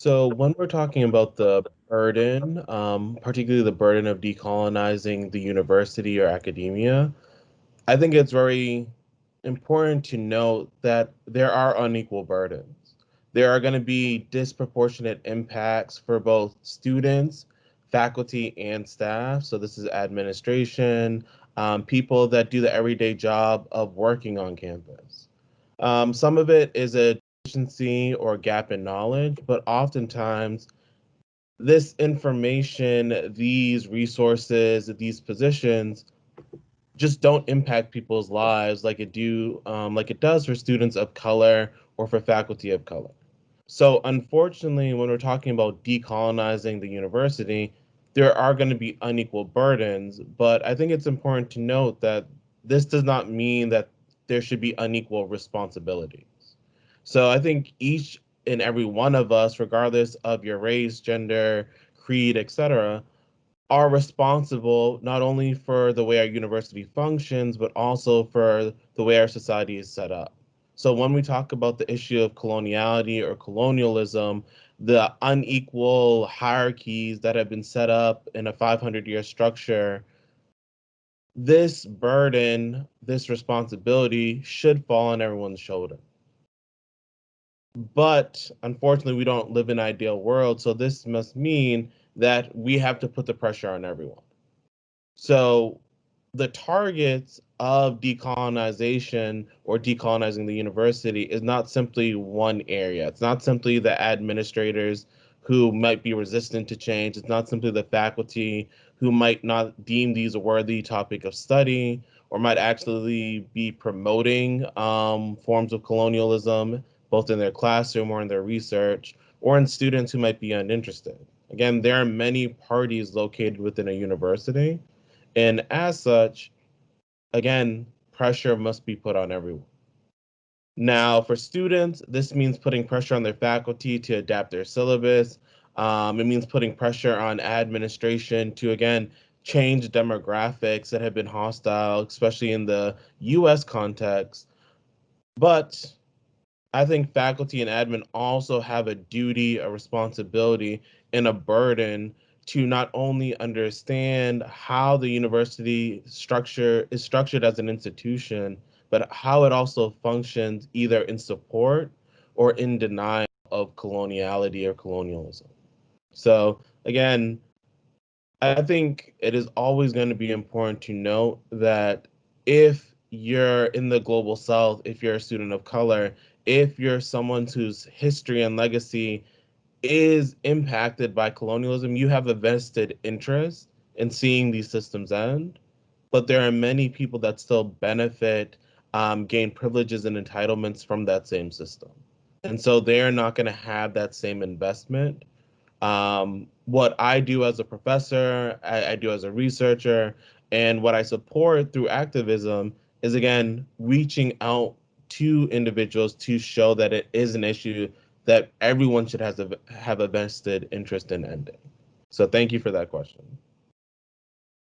So when we're talking about the burden, particularly the burden of decolonizing the university or academia, I think it's very important to note that there are unequal burdens. There are going to be disproportionate impacts for both students, faculty, and staff. So this is administration, people that do the everyday job of working on campus. Some of it is a deficiency or gap in knowledge, but oftentimes this information, these resources, these positions just don't impact people's lives like it does for students of color or for faculty of color. So unfortunately, when we're talking about decolonizing the university, there are going to be unequal burdens, but I think it's important to note that this does not mean that there should be unequal responsibilities. So I think each and every one of us, regardless of your race, gender, creed, etc., are responsible not only for the way our university functions, but also for the way our society is set up. So when we talk about the issue of coloniality or colonialism, the unequal hierarchies that have been set up in a 500-year structure, this burden, this responsibility should fall on everyone's shoulder. But unfortunately, we don't live in an ideal world, so this must mean that we have to put the pressure on everyone. So the targets of decolonization or decolonizing the university is not simply one area. It's not simply the administrators who might be resistant to change. It's not simply the faculty who might not deem these a worthy topic of study or might actually be promoting forms of colonialism, both in their classroom or in their research, or in students who might be uninterested. Again, there are many parties located within a university, and as such, again, pressure must be put on everyone. Now, for students, this means putting pressure on their faculty to adapt their syllabus. It means putting pressure on administration to, again, change demographics that have been hostile, especially in the US context. But I think faculty and admin also have a duty, a responsibility, and a burden to not only understand how the university structure is structured as an institution, but how it also functions either in support or in denial of coloniality or colonialism. So again, I think it is always going to be important to note that if you're in the global south, if you're a student of color, if you're someone whose history and legacy is impacted by colonialism, you have a vested interest in seeing these systems end. But there are many people that still benefit, gain privileges and entitlements from that same system. And so they're not going to have that same investment. What I do as a professor, I do as a researcher, and what I support through activism is again reaching out to individuals to show that it is an issue that everyone should have a vested interest in ending. So thank you for that question.